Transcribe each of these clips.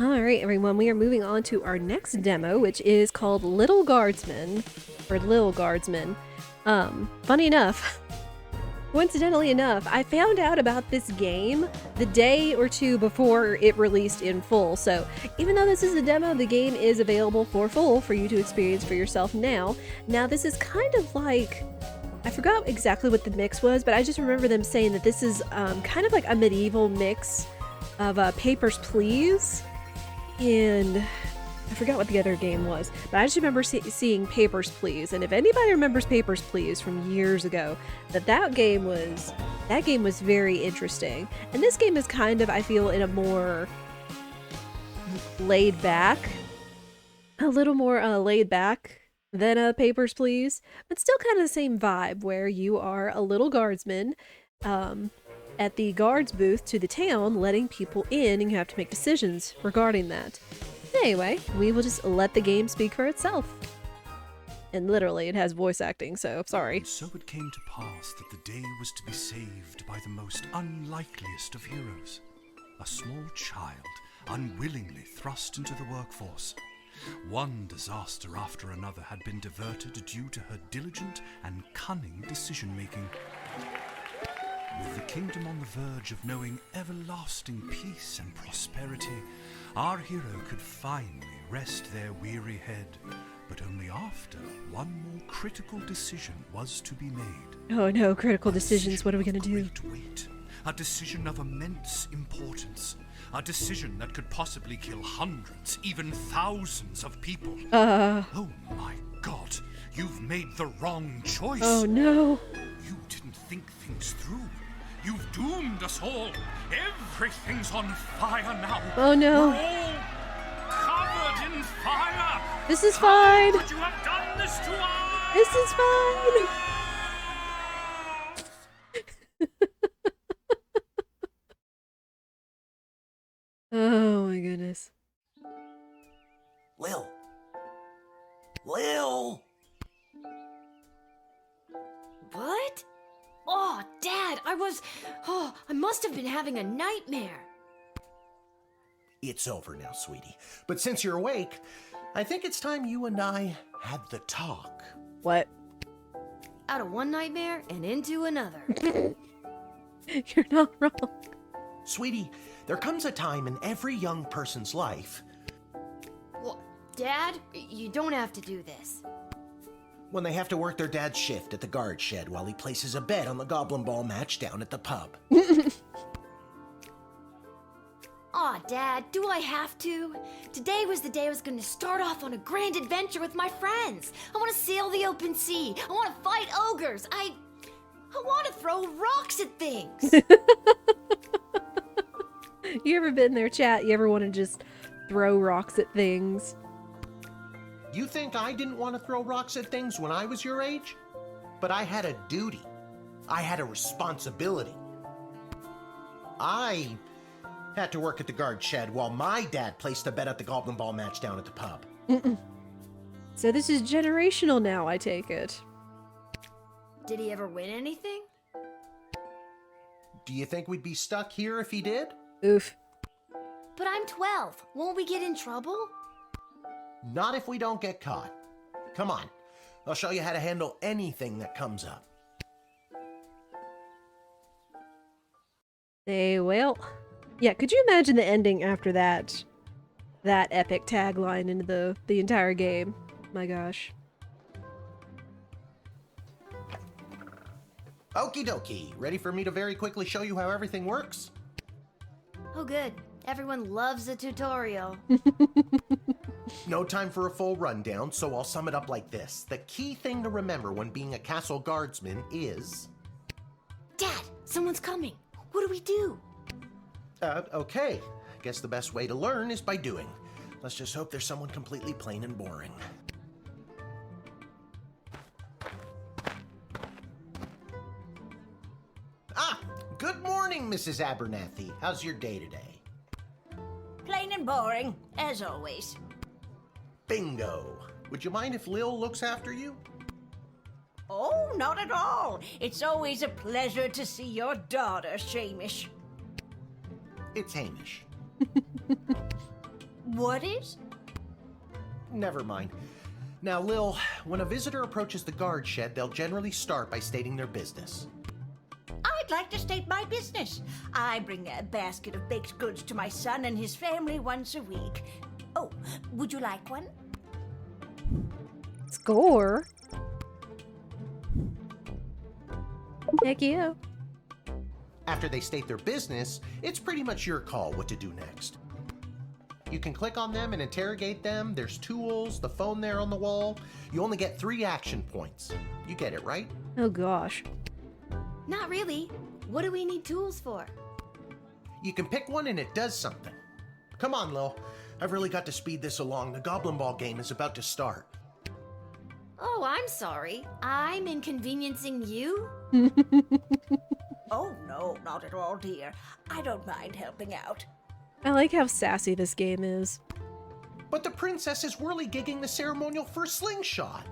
Alright, everyone, we are moving on to our next demo, which is called Little Guardsman, or Lil Guardsman. Funny enough, coincidentally enough, I found out about this game the day or two before it released in full, so even though this is a demo, the game is available for full for you to experience for yourself now. Now, this is kind of like, I forgot exactly what the mix was, but I just remember them saying that this is kind of like a medieval mix of Papers, Please, and I forgot what the other game was, but I just remember seeing Papers, Please, and if anybody remembers Papers, Please from years ago, that game was very interesting. And this game is kind of, I feel, in a more laid back, a little more laid back than Papers, Please, but still kind of the same vibe where you are a little guardsman at the guards booth to the town, letting people in, and you have to make decisions regarding that. Anyway, we will just let the game speak for itself. And literally, it has voice acting, so sorry. And so it came to pass that the day was to be saved by the most unlikeliest of heroes, a small child unwillingly thrust into the workforce. One disaster after another had been diverted due to her diligent and cunning decision-making. With the kingdom on the verge of knowing everlasting peace and prosperity, our hero could finally rest their weary head, but only after one more critical decision was to be made. Oh no, critical decisions, what are we gonna do? Great weight, a decision of immense importance, a decision that could possibly kill hundreds, even thousands of people. Oh my God, you've made the wrong choice. Oh no. You didn't think things through. You've doomed us all. Everything's on fire now. Oh no. We're all covered in fire. This is fine. How could you have done this to us? This is fine. Oh my goodness. Lil! Lil! What? Oh, Dad, I must have been having a nightmare. It's over now, sweetie. But since you're awake, I think it's time you and I had the talk. What? Out of one nightmare and into another. You're not wrong. Sweetie, there comes a time in every young person's life Well, Dad, you don't have to do this. when they have to work their dad's shift at the guard shed while he places a bet on the goblin ball match down at the pub. Aw, Dad, do I have to? Today was the day I was going to start off on a grand adventure with my friends. I want to sail the open sea. I want to fight ogres. I want to throw rocks at things. You ever been there, chat? You ever want to just throw rocks at things? You think I didn't want to throw rocks at things when I was your age? But I had a duty. I had a responsibility. I had to work at the guard shed while my dad placed a bet at the goblin ball match down at the pub. So this is generational now, I take it. Did he ever win anything? Do you think we'd be stuck here if he did? Oof. But I'm 12. Won't we get in trouble? Not if we don't get caught. Come on, I'll show you how to handle anything that comes up. Well. Yeah, could you imagine the ending after that? That epic tagline into the entire game. My gosh. Okie dokie, ready for me to very quickly show you how everything works? Oh, good. Everyone loves a tutorial. No time for a full rundown, so I'll sum it up like this. The key thing to remember when being a castle guardsman is... Dad, someone's coming. What do we do? Okay. Guess the best way to learn is by doing. Let's just hope there's someone completely plain and boring. Ah! Good morning, Mrs. Abernathy. How's your day today? Plain and boring, as always. Bingo! Would you mind if Lil looks after you? Oh, not at all. It's always a pleasure to see your daughter, Shamish. It's Hamish. What is? Never mind. Now, Lil, when a visitor approaches the guard shed, they'll generally start by stating their business. I'd like to state my business. I bring a basket of baked goods to my son and his family once a week. Oh, would you like one? Score. Heck yeah. After they state their business, it's pretty much your call what to do next. You can click on them and interrogate them. There's tools, the phone there on the wall. You only get 3 action points. You get it, right? Oh gosh. Not really. What do we need tools for? You can pick one and it does something. Come on, Lil. I've really got to speed this along. The Goblin Ball game is about to start. Oh, I'm sorry. I'm inconveniencing you? Oh, no, not at all, dear. I don't mind helping out. I like how sassy this game is. But the princess is whirly-gigging the ceremonial for a slingshot.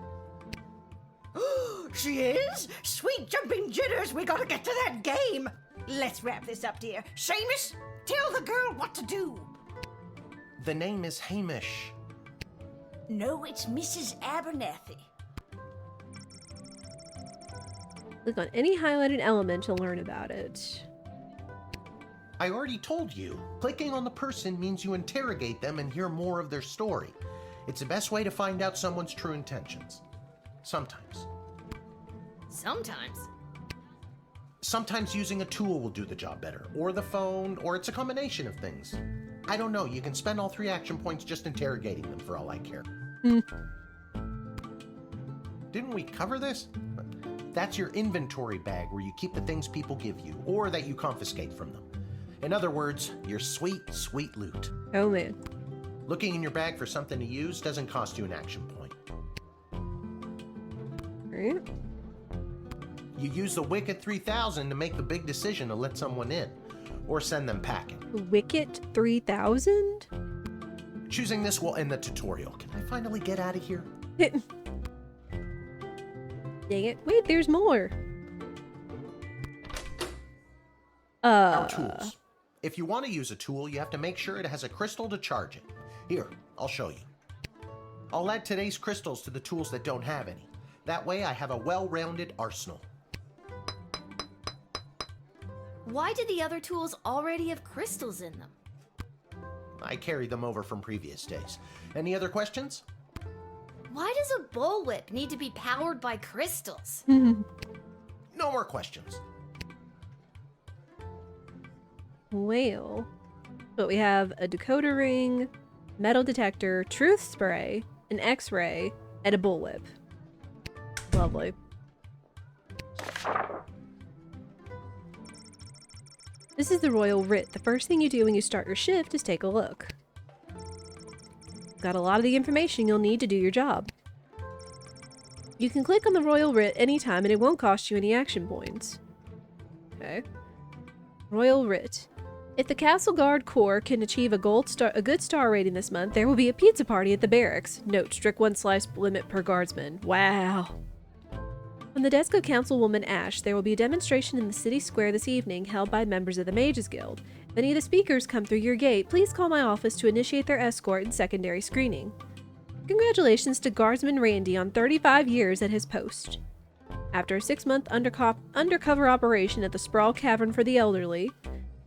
She is? Sweet jumping jitters, we gotta get to that game. Let's wrap this up, dear. Seamus, tell the girl what to do. The name is Hamish. No, it's Mrs. Abernathy. Click on any highlighted element to learn about it. I already told you. Clicking on the person means you interrogate them and hear more of their story. It's the best way to find out someone's true intentions. Sometimes. Sometimes. Sometimes using a tool will do the job better, or the phone, or it's a combination of things. I don't know, you can spend all 3 action points just interrogating them for all I care. Didn't we cover this? That's your inventory bag where you keep the things people give you, or that you confiscate from them. In other words, your sweet, sweet loot. Oh man. Looking in your bag for something to use doesn't cost you an action point. Right. You use the Wicket 3000 to make the big decision to let someone in, or send them packing. Wicket 3000? Choosing this will end the tutorial. Can I finally get out of here? Dang it. Wait, there's more. Our tools. If you want to use a tool, you have to make sure it has a crystal to charge it. Here, I'll show you. I'll add today's crystals to the tools that don't have any. That way I have a well-rounded arsenal. Why do the other tools already have crystals in them? I carried them over from previous days. Any other questions? Why does a bullwhip need to be powered by crystals? No more questions. Well, but we have a decoder ring, metal detector, truth spray, an x-ray, and a bullwhip. Lovely. This is the Royal Writ. The first thing you do when you start your shift is take a look. Got a lot of the information you'll need to do your job. You can click on the Royal Writ anytime and it won't cost you any action points. Okay. Royal Writ. If the Castle Guard Corps can achieve a good star rating this month, there will be a pizza party at the barracks. Note, strict 1 slice limit per guardsman. Wow. From the desk of Councilwoman Ash, there will be a demonstration in the city square this evening held by members of the Mages Guild. If any of the speakers come through your gate, please call my office to initiate their escort and secondary screening. Congratulations to Guardsman Randy on 35 years at his post. After a 6-month undercover operation at the Sprawl Cavern for the Elderly,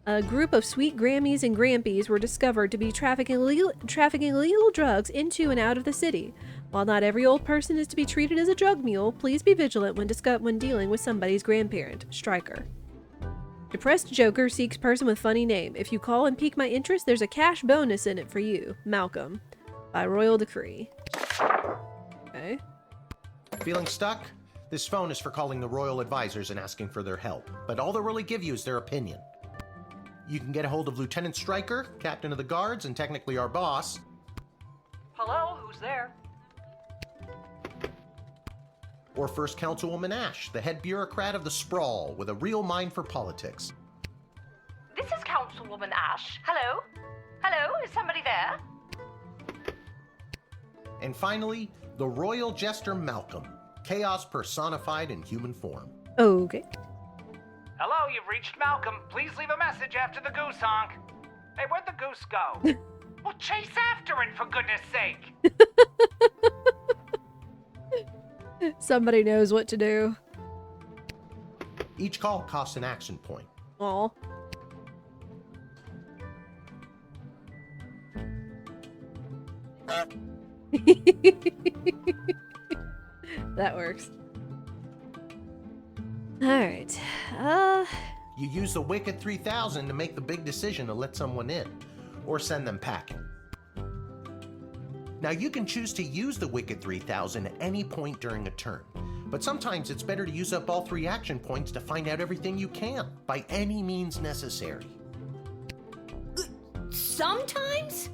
a group of sweet Grammies and Grampies were discovered to be trafficking illegal drugs into and out of the city. While not every old person is to be treated as a drug mule, please be vigilant when dealing with somebody's grandparent. Stryker. Depressed Joker seeks person with funny name. If you call and pique my interest, there's a cash bonus in it for you. Malcolm. By royal decree. Okay. Feeling stuck? This phone is for calling the royal advisors and asking for their help, but all they'll really give you is their opinion. You can get a hold of Lieutenant Stryker, captain of the guards, and technically our boss. Hello, who's there? Or First Councilwoman Ash, the head bureaucrat of the Sprawl, with a real mind for politics. This is Councilwoman Ash. Hello? Hello, is somebody there? And finally, the royal jester Malcolm, chaos personified in human form. Okay. Hello, you've reached Malcolm. Please leave a message after the goose honk. Hey, where'd the goose go? Well, chase after it, for goodness sake! Somebody knows what to do. Each call costs an action point. Aw. That works. Alright. You use the Wicked 3000 to make the big decision to let someone in, or send them packing. Now you can choose to use the Wicked 3000 at any point during a turn, but sometimes it's better to use up all 3 action points to find out everything you can, by any means necessary. Sometimes?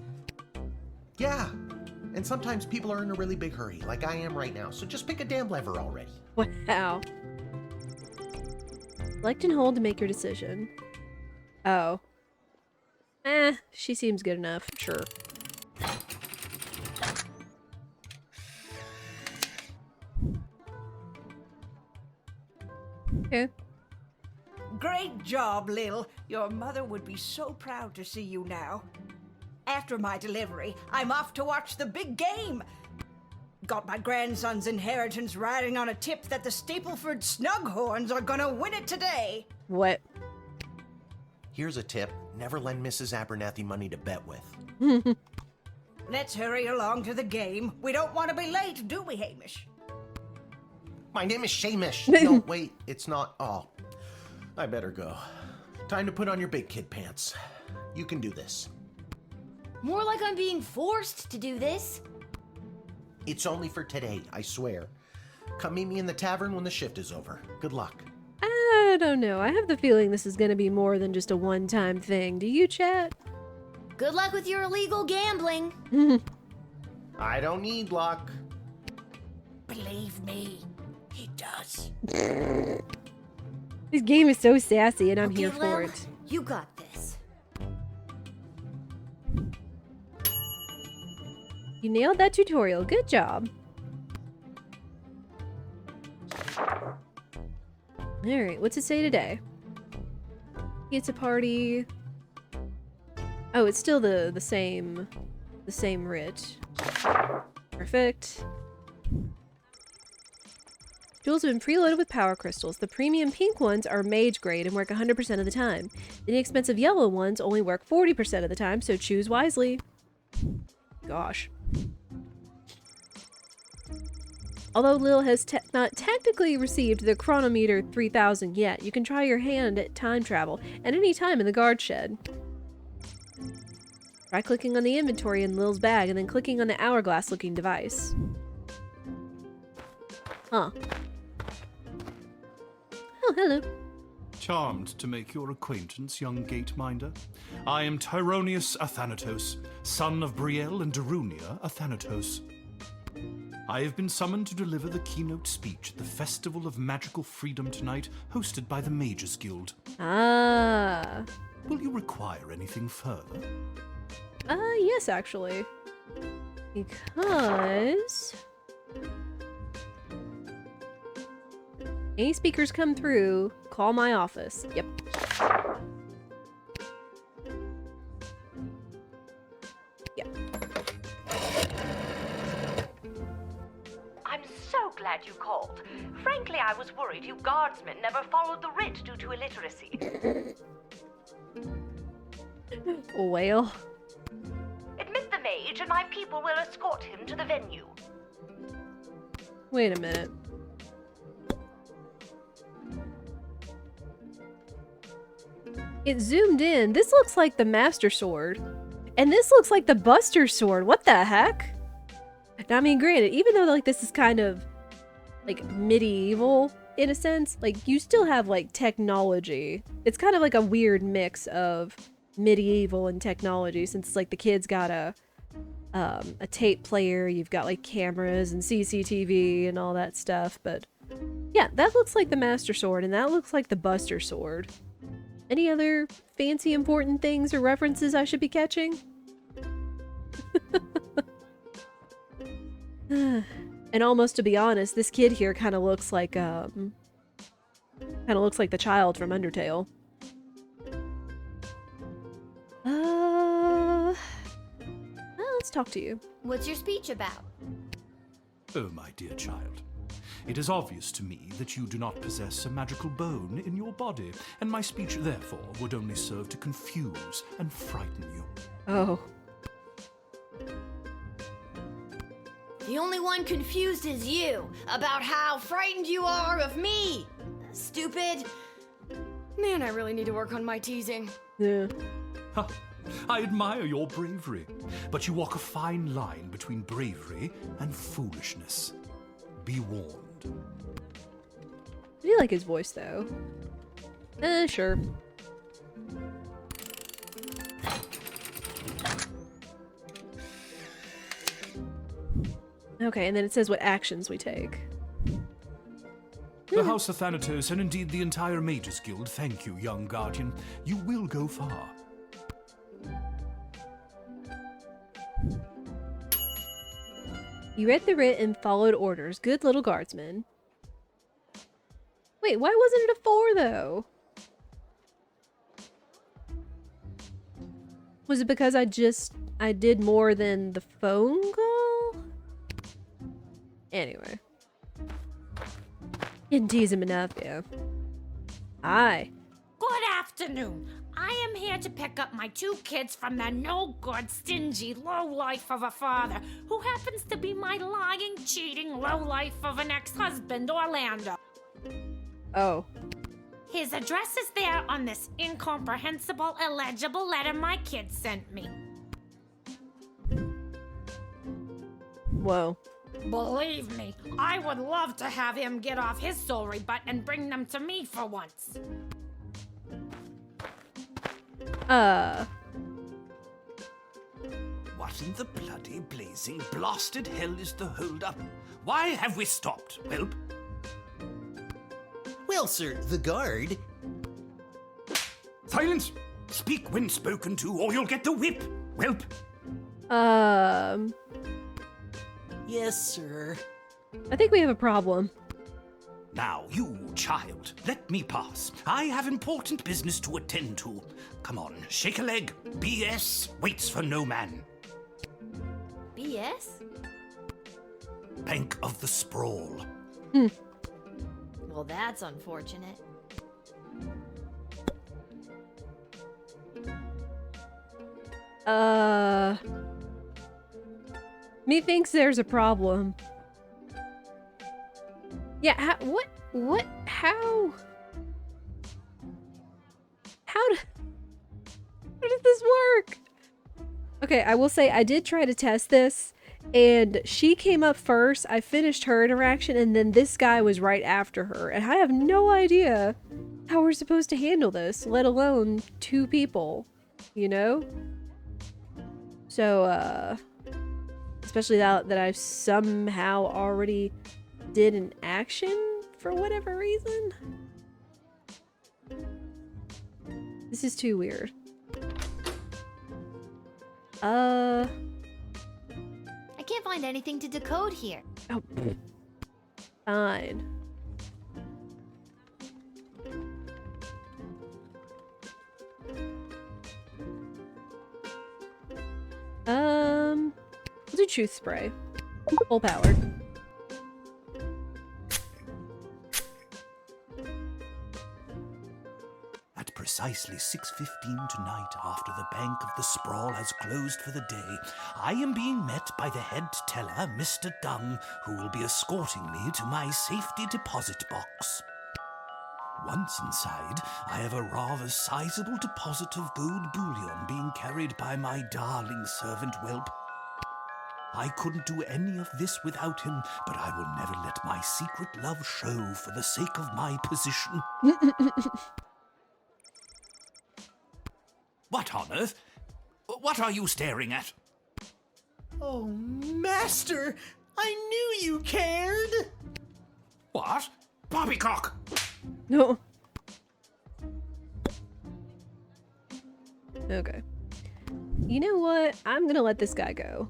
Yeah, and sometimes people are in a really big hurry, like I am right now, so just pick a damn lever already. Wow. Select and hold to make your decision. Oh. She seems good enough. Sure. Okay. Great job, Lil. Your mother would be so proud to see you now. After my delivery, I'm off to watch the big game. Got my grandson's inheritance riding on a tip that the Stapleford Snughorns are gonna win it today. What? Here's a tip: never lend Mrs. Abernathy money to bet with. Let's hurry along to the game. We don't want to be late, do we, Hamish? My name is Shamish. No, wait, it's not. Oh, I better go. Time to put on your big kid pants. You can do this. More like I'm being forced to do this. It's only for today, I swear. Come meet me in the tavern when the shift is over. Good luck. I don't know. I have the feeling this is going to be more than just a one-time thing. Do you, chat? Good luck with your illegal gambling. I don't need luck. Believe me, he does. This game is so sassy, and I'm Okay, here for Lil, it. you got this. You nailed that tutorial. Good job. Alright, what's it say today? It's a party. Oh, it's still the same rich. Perfect. Jewels have been preloaded with power crystals. The premium pink ones are mage grade and work 100% of the time. The inexpensive yellow ones only work 40% of the time, so choose wisely. Gosh. Although Lil has not technically received the Chronometer 3000 yet, you can try your hand at time travel at any time in the guard shed. Try clicking on the inventory in Lil's bag and then clicking on the hourglass-looking device. Huh. Oh, hello. Charmed to make your acquaintance, young gate-minder. I am Tyronius Athanatos, son of Brielle and Darunia Athanatos. I have been summoned to deliver the keynote speech at the Festival of Magical Freedom tonight, hosted by the Mages Guild. Ah. Will you require anything further? Yes, actually. Because... any speakers come through, call my office. Yep. Yep. I'm so glad you called. Frankly, I was worried you guardsmen never followed the writ due to illiteracy. Well. Admit the mage and my people will escort him to the venue. Wait a minute. It zoomed in. This looks like the Master Sword. And this looks like the Buster Sword. What the heck? Now, I mean, granted, even though like this is kind of like medieval in a sense, like you still have like technology. It's kind of like a weird mix of medieval and technology, since like the kid's got a tape player, you've got like cameras and CCTV and all that stuff. But yeah, that looks like the Master Sword, and that looks like the Buster Sword. Any other fancy important things or references I should be catching? And almost to be honest, this kid here kind of looks like the child from Undertale. Let's talk to you. What's your speech about? Oh, my dear child. It is obvious to me that you do not possess a magical bone in your body, and my speech, therefore, would only serve to confuse and frighten you. Oh. The only one confused is you about how frightened you are of me. Stupid. Man, I really need to work on my teasing. Yeah. Ha! I admire your bravery, but you walk a fine line between bravery and foolishness. Be warned. I do like his voice, though. Sure. Okay, and then it says what actions we take. The House of Thanatos, and indeed the entire Mages Guild, thank you, young guardian. You will go far. You read the writ and followed orders. Good little guardsman. Wait, why wasn't it a 4, though? Was it because I did more than the phone call? Anyway. Didn't tease him enough, yeah. Hi. Good afternoon. I am here to pick up my 2 kids from the no-good, stingy lowlife of a father who happens to be my lying, cheating lowlife of an ex-husband, Orlando. Oh. His address is there on this incomprehensible, illegible letter my kids sent me. Whoa. Believe me, I would love to have him get off his sorry butt and bring them to me for once. What in the bloody blazing blasted hell is the hold-up? Why have we stopped, Whelp? Well, sir, the guard. Silence! Speak when spoken to, or you'll get the whip, Whelp! Yes, sir. I think we have a problem. Now, you, child, let me pass. I have important business to attend to. Come on, shake a leg. BS waits for no man. BS? Bank of the Sprawl. Well, that's unfortunate. Methinks there's a problem. Yeah, how does this work? Okay, I will say I did try to test this, and she came up first. I finished her interaction, and then this guy was right after her, and I have no idea how we're supposed to handle this, let alone 2 people, you know? So, especially that I somehow already did an action for whatever reason. This is too weird. I can't find anything to decode here. Oh, fine. We'll do truth spray. Full powered. At precisely 6:15 tonight, after the Bank of the Sprawl has closed for the day, I am being met by the head teller, Mr. Dung, who will be escorting me to my safety deposit box. Once inside, I have a rather sizable deposit of gold bullion being carried by my darling servant Whelp. I couldn't do any of this without him, but I will never let my secret love show for the sake of my position. What on earth? What are you staring at? Oh, Master! I knew you cared! What? Poppycock! No. Okay. You know what? I'm gonna let this guy go.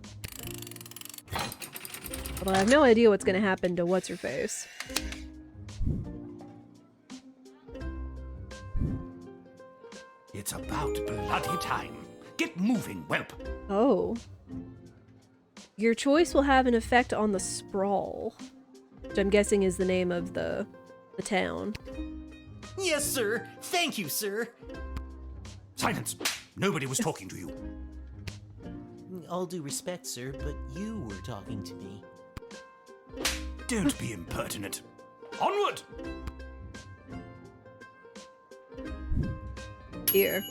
Although I have no idea what's gonna happen to what's-her-face. It's about bloody time. Get moving, Whelp. Oh. Your choice will have an effect on the sprawl, which I'm guessing is the name of the town. Yes, sir. Thank you, sir. Silence! Nobody was talking to you. All due respect, sir, but you were talking to me. Don't be impertinent. Onward! Here.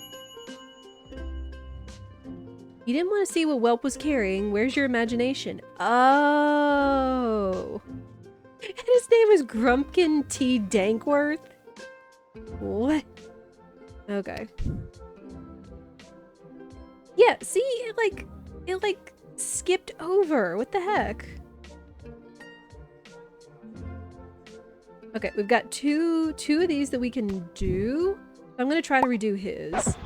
You didn't want to see what Whelp was carrying. Where's your imagination? Oh. And his name was Grumpkin T. Dankworth? What? Okay. Yeah, see? It skipped over. What the heck? Okay, we've got two of these that we can do. I'm gonna try to redo his.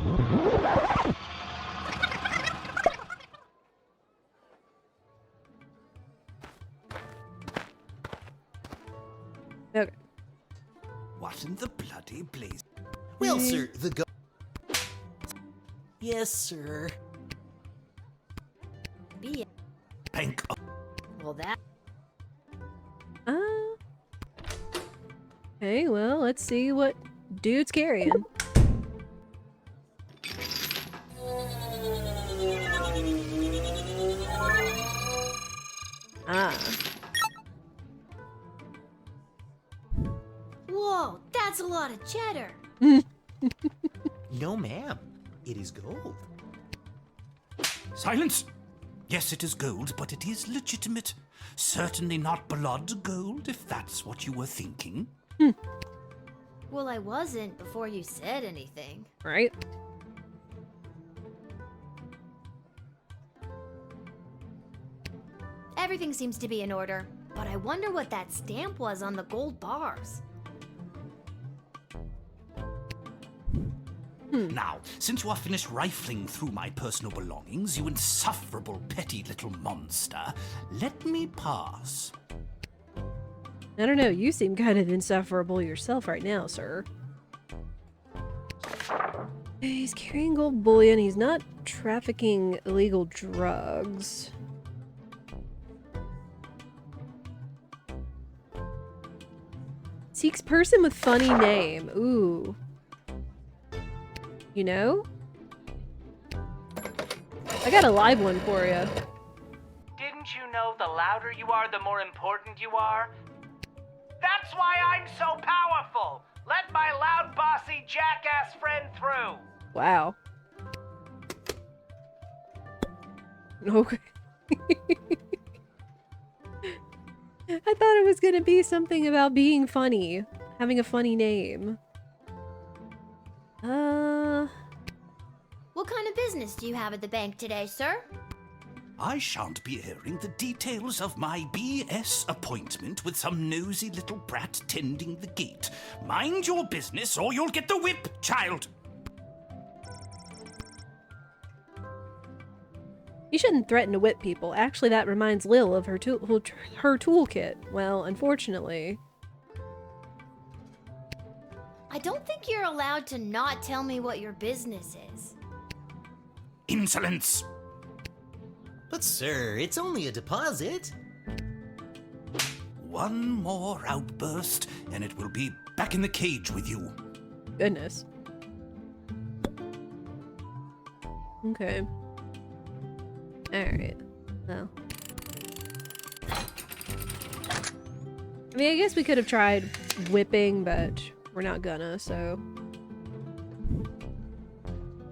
Okay. What in the bloody blaze? Well, sir, the Yes, sir. Be it. Bank of... Well, that. Okay, well, let's see what dude's carrying. Ah. Whoa, that's a lot of cheddar. No, ma'am. It is gold. Silence! Yes, it is gold, but it is legitimate. Certainly not blood gold, if that's what you were thinking. Well, I wasn't before you said anything. Right? Everything seems to be in order, but I wonder what that stamp was on the gold bars. Now, since you are finished rifling through my personal belongings, you insufferable petty little monster, let me pass. I don't know, you seem kind of insufferable yourself right now, sir. He's carrying gold bullion, he's not trafficking illegal drugs. Seeks person with funny name. Ooh. You know? I got a live one for you. Didn't you know the louder you are, the more important you are? That's why I'm so powerful! Let my loud, bossy, jackass friend through! Wow. Okay. I thought it was gonna be something about being funny. Having a funny name. What kind of business do you have at the bank today, sir? I shan't be airing the details of my BS appointment with some nosy little brat tending the gate. Mind your business or you'll get the whip, child! You shouldn't threaten to whip people. Actually, that reminds Lil of her toolkit. Well, unfortunately. I don't think you're allowed to not tell me what your business is. Insolence! But, sir, it's only a deposit. One more outburst, and it will be back in the cage with you. Goodness. Okay. Alright. Well. I mean, I guess we could have tried whipping, but we're not gonna, so...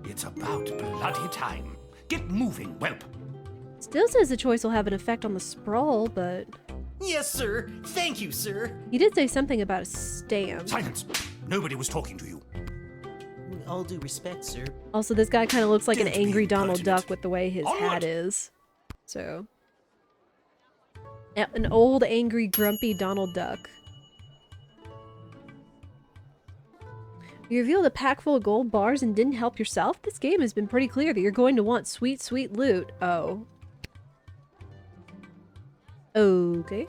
It's about bloody time. Get moving, whelp. Still says the choice will have an effect on the sprawl, but... Yes, sir. Thank you, sir. He did say something about a stamp. Silence! Nobody was talking to you. All due respect, sir. Also, this guy kind of looks like an Don't be angry Donald impertinent. Duck with the way his Onward! hat is. So... yeah, an old, angry, grumpy Donald Duck. You revealed a pack full of gold bars and didn't help yourself? This game has been pretty clear that you're going to want sweet, sweet loot. Oh. Okay.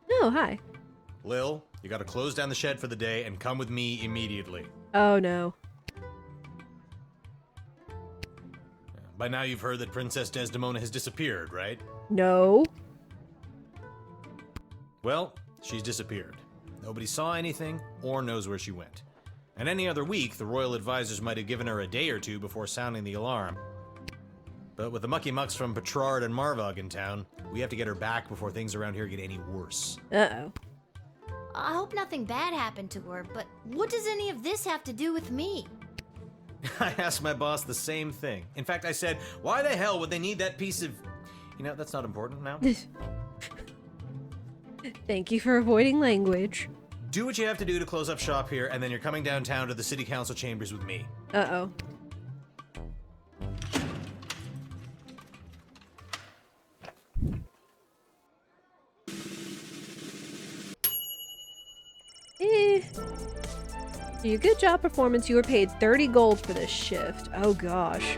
Oh, hi. Lil, you gotta close down the shed for the day and come with me immediately. Oh, no. By now you've heard that Princess Desdemona has disappeared, right? No. Well, she's disappeared. Nobody saw anything or knows where she went. And any other week, the royal advisors might have given her a day or two before sounding the alarm. But with the mucky mucks from Petrard and Marvog in town, we have to get her back before things around here get any worse. Uh-oh. I hope nothing bad happened to her, but what does any of this have to do with me? I asked my boss the same thing. In fact, I said, why the hell would they need that piece of... You know, that's not important now. Thank you for avoiding language. Do what you have to do to close up shop here, and then you're coming downtown to the city council chambers with me. Uh-oh. For your good job performance, you were paid 30 gold for this shift. Oh gosh.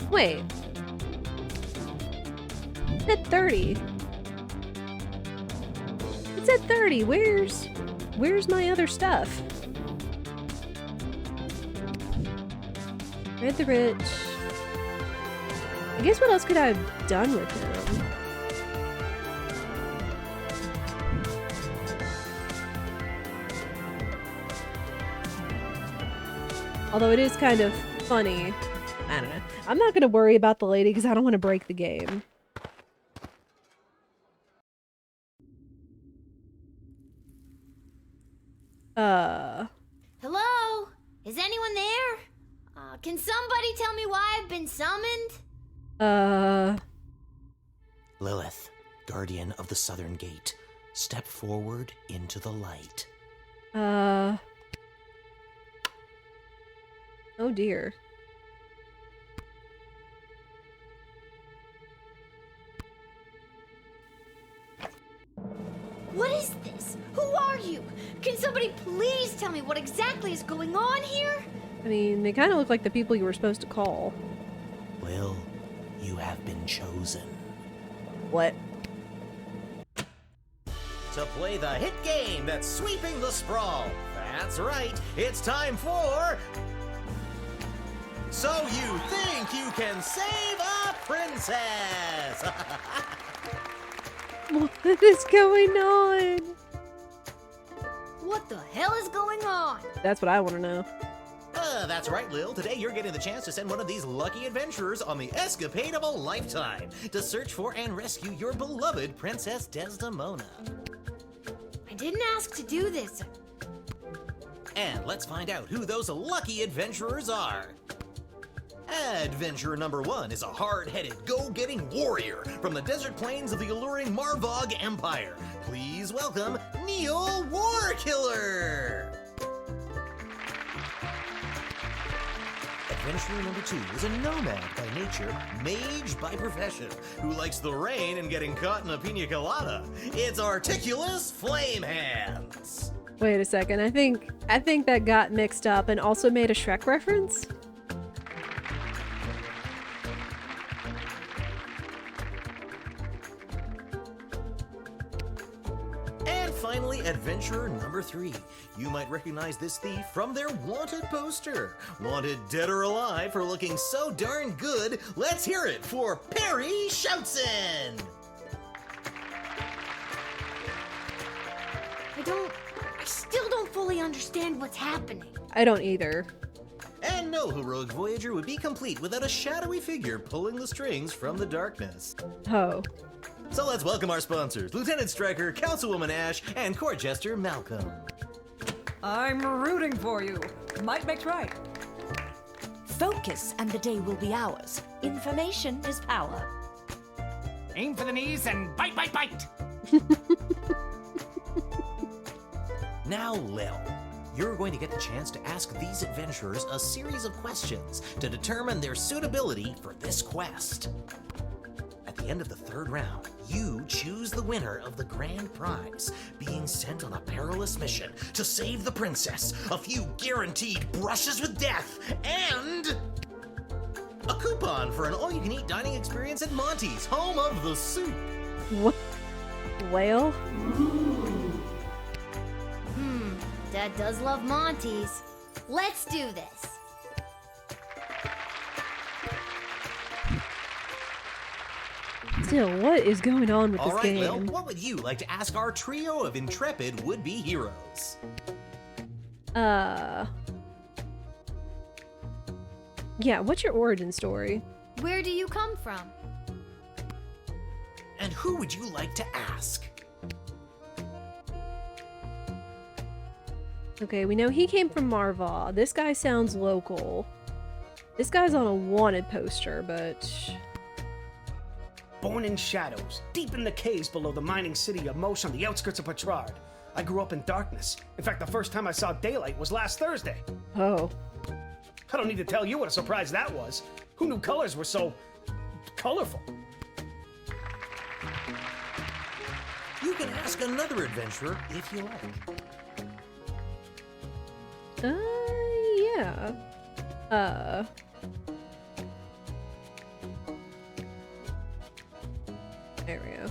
Wait. It said 30. It said 30. Where's my other stuff? Read the Rich. I guess what else could I have done with him? Although it is kind of funny. I don't know. I'm not going to worry about the lady because I don't want to break the game. Hello? Is anyone there? Can somebody tell me why I've been summoned? Lilith, guardian of the Southern Gate, step forward into the light. Oh dear. What is this? Who are you? Can somebody please tell me what exactly is going on here? I mean, they kind of look like the people you were supposed to call. Lil, you have been chosen. What? To play the hit game that's sweeping the sprawl. That's right, it's time for... So you think you can save a princess? What is going on? What the hell is going on? That's what I want to know. That's right, Lil. Today you're getting the chance to send one of these lucky adventurers on the escapade of a lifetime to search for and rescue your beloved Princess Desdemona. I didn't ask to do this. And let's find out who those lucky adventurers are. Adventurer number 1 is a hard-headed, go-getting warrior from the desert plains of the alluring Marvog Empire. Please welcome Neil Warkiller. Adventurer number 2 is a nomad by nature, mage by profession, who likes the rain and getting caught in a pina colada. It's Articulous Flamehands. Wait a second. I think that got mixed up and also made a Shrek reference. Finally, adventurer number 3. You might recognize this thief from their wanted poster. Wanted dead or alive for looking so darn good, let's hear it for Perry Shoutson! I still don't fully understand what's happening. I don't either. And no heroic voyager would be complete without a shadowy figure pulling the strings from the darkness. Oh. So let's welcome our sponsors, Lieutenant Stryker, Councilwoman Ash, and Court Jester Malcolm. I'm rooting for you. Might makes right. Focus and the day will be ours. Information is power. Aim for the knees and bite, bite, bite! Now, Lil, you're going to get the chance to ask these adventurers a series of questions to determine their suitability for this quest. At the end of the 3rd round, you choose the winner of the grand prize, being sent on a perilous mission to save the princess, a few guaranteed brushes with death, and a coupon for an all-you-can-eat dining experience at Monty's, home of the soup. What? Whale? Dad does love Monty's. Let's do this. Still, what is going on with All this right, game? Lil, what would you like to ask our trio of intrepid would-be heroes? Yeah, what's your origin story? Where do you come from? And who would you like to ask? Okay, we know he came from Marva. This guy sounds local. This guy's on a wanted poster, but... Born in shadows, deep in the caves below the mining city of Mosh on the outskirts of Petrard. I grew up in darkness. In fact, the first time I saw daylight was last Thursday. Oh. I don't need to tell you what a surprise that was. Who knew colors were so colorful? You can ask another adventurer if you like. Yeah. There we go.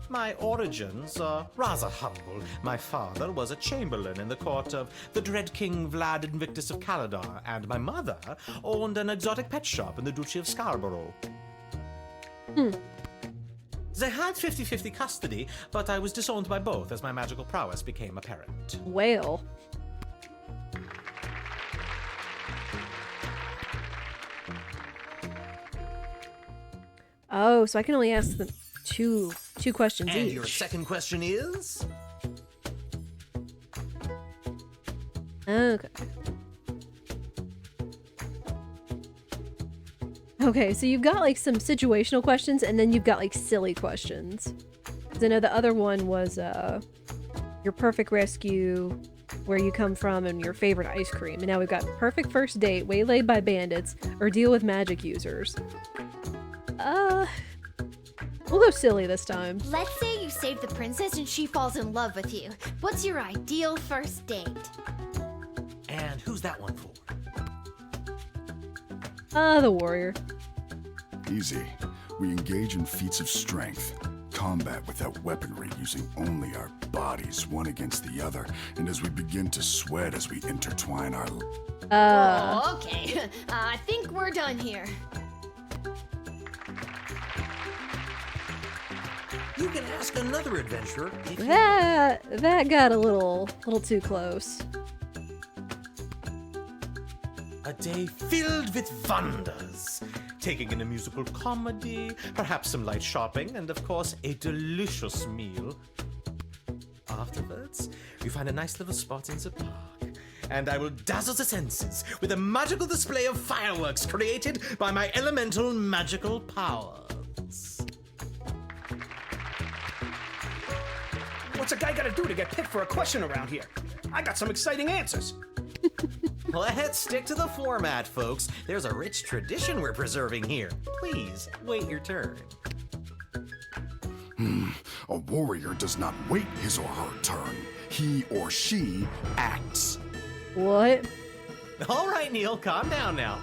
My origins are rather humble. My father was a chamberlain in the court of the dread King Vlad Invictus of Caladar, and my mother owned an exotic pet shop in the Duchy of Scarborough. They had 50-50 custody, but I was disowned by both as my magical prowess became apparent. Whale. Oh, so I can only ask them two questions And each. your second question is? Okay. Okay, so you've got like some situational questions and then you've got like silly questions. 'Cause I know the other one was your perfect rescue, where you come from, and your favorite ice cream. And now we've got perfect first date, waylaid by bandits, or deal with magic users. We'll go silly this time. Let's say you save the princess and she falls in love with you. What's your ideal first date? And who's that one for? The warrior. Easy. We engage in feats of strength. Combat without weaponry, using only our bodies, one against the other. And as we begin to sweat as we intertwine our... Oh, okay. I think we're done here. You can ask another adventurer if you That got a little too close. A day filled with wonders. Taking in a musical comedy, perhaps some light shopping, and of course, a delicious meal. Afterwards, we find a nice little spot in the park, and I will dazzle the senses with a magical display of fireworks created by my elemental magical powers. What's a guy gotta do to get picked for a question around here? I got some exciting answers. Let's stick to the format, folks. There's a rich tradition we're preserving here. Please, wait your turn. A warrior does not wait his or her turn. He or she acts. What? All right, Neil, calm down now.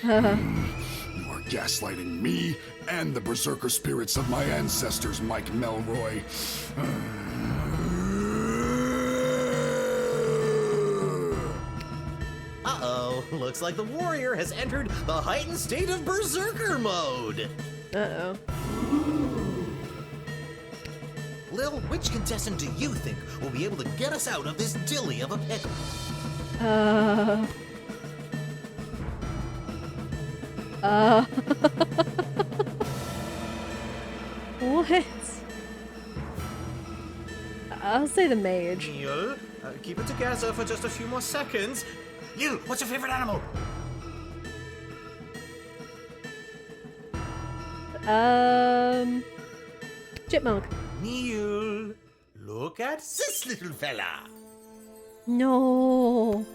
You are gaslighting me and the berserker spirits of my ancestors, Mike Melroy. Uh-oh, looks like the warrior has entered the heightened state of berserker mode. Uh-oh. Lil, which contestant do you think will be able to get us out of this dilly of a pickle? What? I'll say the mage. Neil, keep it together for just a few more seconds. Neil, what's your favorite animal? Chipmunk. Neil, look at this little fella. No.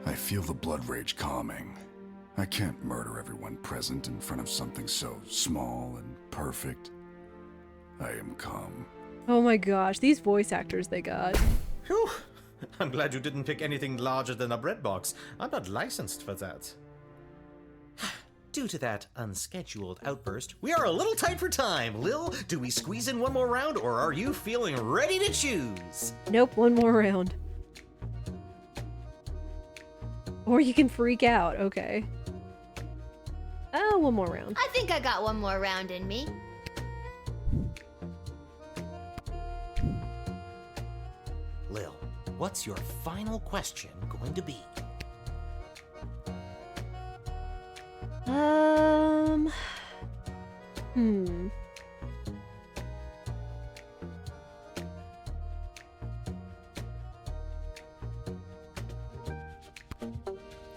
I feel the blood rage calming. I can't murder everyone present in front of something so small and perfect. I am calm. Oh my gosh, these voice actors they got. Whew. I'm glad you didn't pick anything larger than a bread box. I'm not licensed for that. Due to that unscheduled outburst, we are a little tight for time. Lil, do we squeeze in one more round, or are you feeling ready to choose? Nope, one more round. Or you can freak out. Okay. Oh, one more round. I think I got one more round in me. Lil, what's your final question going to be?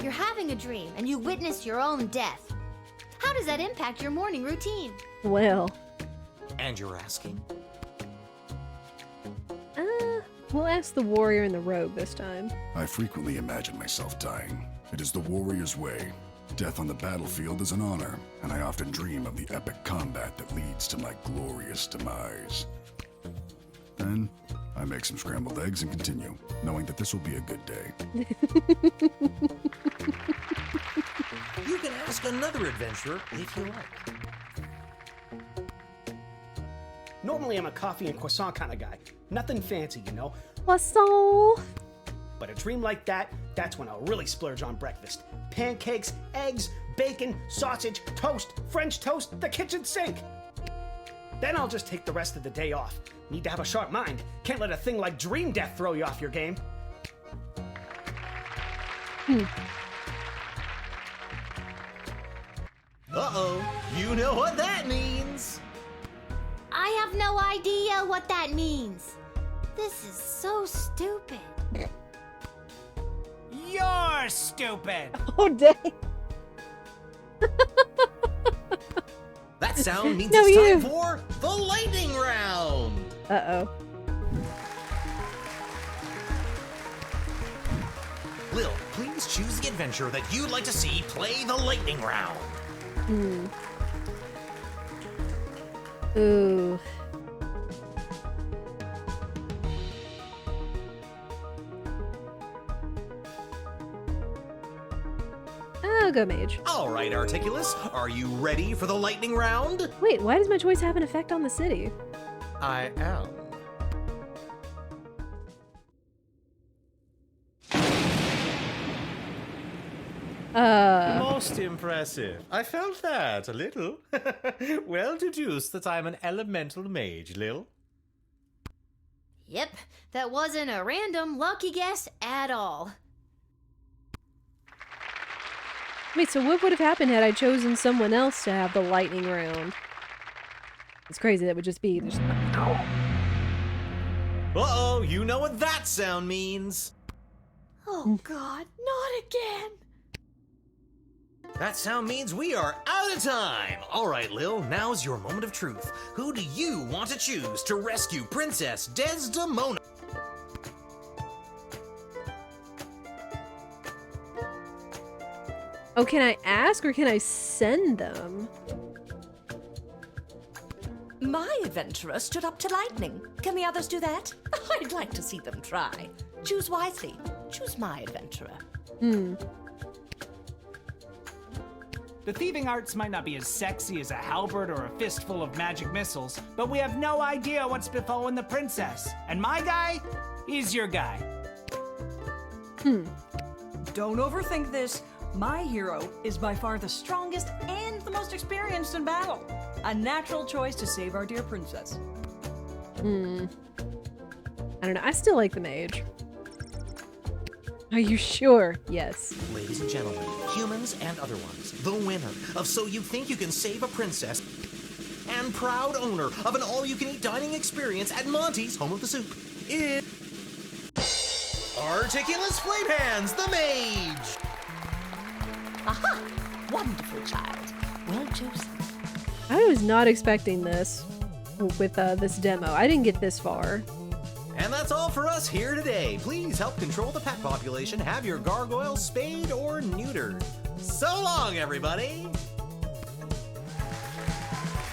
You're having a dream and you witness your own death. How does that impact your morning routine? Well. And you're asking? We'll ask the warrior and the rogue this time. I frequently imagine myself dying. It is the warrior's way. Death on the battlefield is an honor, and I often dream of the epic combat that leads to my glorious demise. Then, I make some scrambled eggs and continue, knowing that this will be a good day. You can ask another adventurer if you like. Normally I'm a coffee and croissant kind of guy. Nothing fancy, you know? Croissant! But a dream like that, that's when I'll really splurge on breakfast. Pancakes, eggs, bacon, sausage, toast, French toast, the kitchen sink. Then I'll just take the rest of the day off. Need to have a sharp mind. Can't let a thing like dream death throw you off your game. Uh-oh, you know what that means. I have no idea what that means. This is so stupid. You're stupid. Oh, dang. That sound means No, it's you. time for the lightning round. Uh-oh. Lil, please choose the adventure that you'd like to see play the lightning round. Ooh. I'll go mage. All right, Articulus, are you ready for the lightning round? Wait, why does my choice have an effect on the city? I am. Most impressive. I felt that a little. Well deduced that I'm an elemental mage, Lil. Yep, that wasn't a random lucky guess at all. Wait, so what would have happened had I chosen someone else to have the lightning round? It's crazy. That would just be... Just... Uh-oh, you know what that sound means. Oh God, not again. That sound means we are out of time. All right, Lil, now's your moment of truth. Who do you want to choose to rescue Princess Desdemona? Oh, can I ask or can I send them? My adventurer stood up to lightning. Can the others do that? I'd like to see them try. Choose wisely. Choose my adventurer. The thieving arts might not be as sexy as a halberd or a fistful of magic missiles, but we have no idea what's befallen the princess. And my guy, he's your guy. Don't overthink this. My hero is by far the strongest and the most experienced in battle. A natural choice to save our dear princess. I don't know. I still like the mage. Are you sure? Yes. Ladies and gentlemen, humans and other ones, the winner of So You Think You Can Save a Princess and proud owner of an all-you-can-eat dining experience at Monty's Home of the Soup is Articulus Flamehands, the mage! Aha! Wonderful child. Well chosen. I was not expecting this with this demo. I didn't get this far. And that's all for us here today. Please help control the pet population. Have your gargoyle spayed or neutered. So long, everybody!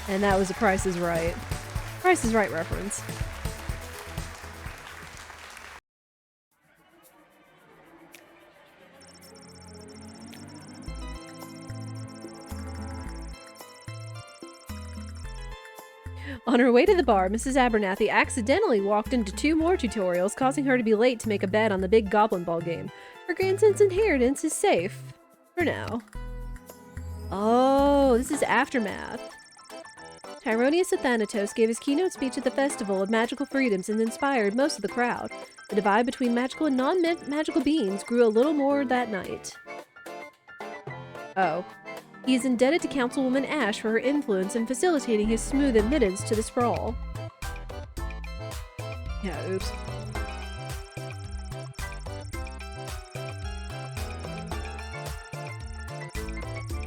And that was a Price is Right. Price is Right reference. On her way to the bar, Mrs. Abernathy accidentally walked into 2 more tutorials, causing her to be late to make a bet on the big goblin ball game. Her grandson's inheritance is safe. For now. Oh, this is Aftermath. Tyronius of Thanatos gave his keynote speech at the Festival of Magical Freedoms and inspired most of the crowd. The divide between magical and non-magical beings grew a little more that night. Oh. He is indebted to Councilwoman Ash for her influence in facilitating his smooth admittance to the sprawl. Yeah, oops.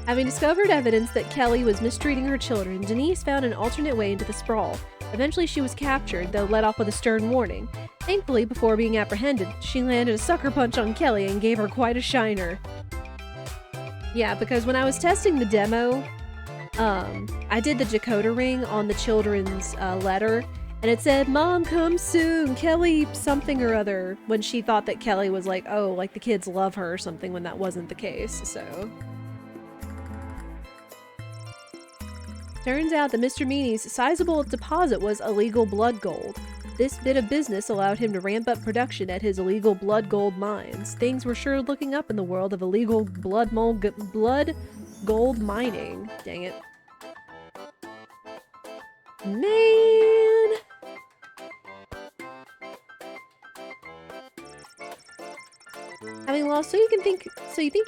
Having discovered evidence that Kelly was mistreating her children, Denise found an alternate way into the sprawl. Eventually she was captured, though let off with a stern warning. Thankfully, before being apprehended, she landed a sucker punch on Kelly and gave her quite a shiner. Yeah, because when I was testing the demo, I did the decoder ring on the children's letter, and it said, "Mom, come soon, Kelly something or other," when she thought that Kelly was like, oh, like the kids love her or something, when that wasn't the case, so... Turns out that Mr. Meany's sizable deposit was illegal blood gold. This bit of business allowed him to ramp up production at his illegal blood gold mines. Things were sure looking up in the world of illegal blood gold mining. Dang it. Man! Having lost so you think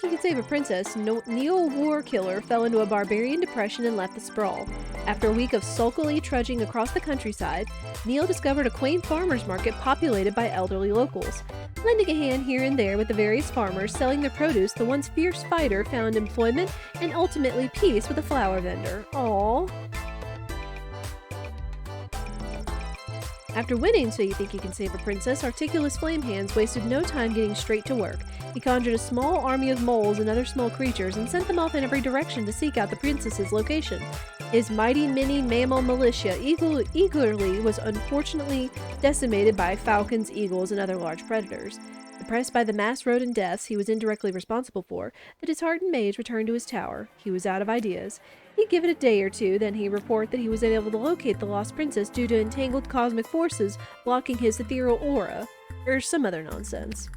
you can save a princess, Neil Warkiller fell into a barbarian depression and left the sprawl. After a week of sulkily trudging across the countryside, Neil discovered a quaint farmers market populated by elderly locals. Lending a hand here and there with the various farmers selling their produce, the once fierce fighter found employment and ultimately peace with a flower vendor. Aww. After winning So You Think You Can Save a Princess, Articulous Flamehands wasted no time getting straight to work. He conjured a small army of moles and other small creatures and sent them off in every direction to seek out the princess's location. His mighty mini mammal militia eagerly was unfortunately decimated by falcons, eagles, and other large predators. Depressed by the mass rodent deaths he was indirectly responsible for, the disheartened mage returned to his tower. He was out of ideas. He'd give it a day or two, then he'd report that he was unable to locate the lost princess due to entangled cosmic forces blocking his ethereal aura, or some other nonsense.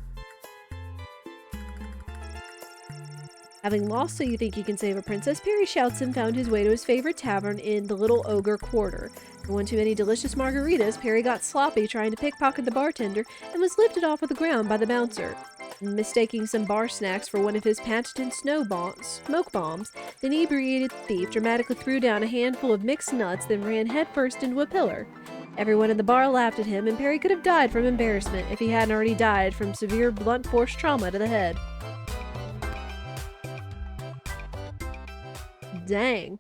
Having lost So You Think You Can Save a Princess, Perry Shoutson found his way to his favorite tavern in the Little Ogre Quarter. For one too many delicious margaritas, Perry got sloppy trying to pickpocket the bartender and was lifted off of the ground by the bouncer. Mistaking some bar snacks for one of his patented smoke bombs, the inebriated thief dramatically threw down a handful of mixed nuts, then ran headfirst into a pillar. Everyone in the bar laughed at him, and Perry could have died from embarrassment if he hadn't already died from severe blunt force trauma to the head. Dang.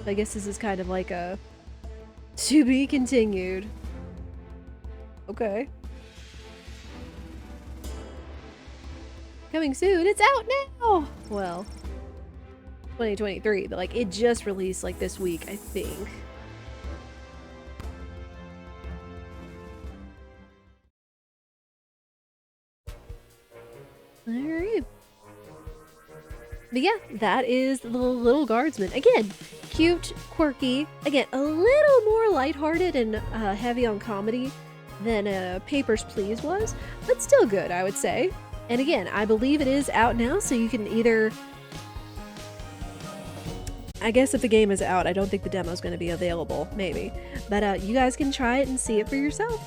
I guess this is kind of like a to be continued. Okay. Coming soon. It's out now! Well, 2023, but like it just released like this week, I think. Alright. But yeah, that is the Little Guardsman. Again, cute, quirky. Again, a little more lighthearted and heavy on comedy than Papers, Please was, but still good, I would say. And again, I believe it is out now, so you can either... I guess if the game is out, I don't think the demo is going to be available, maybe. But you guys can try it and see it for yourself.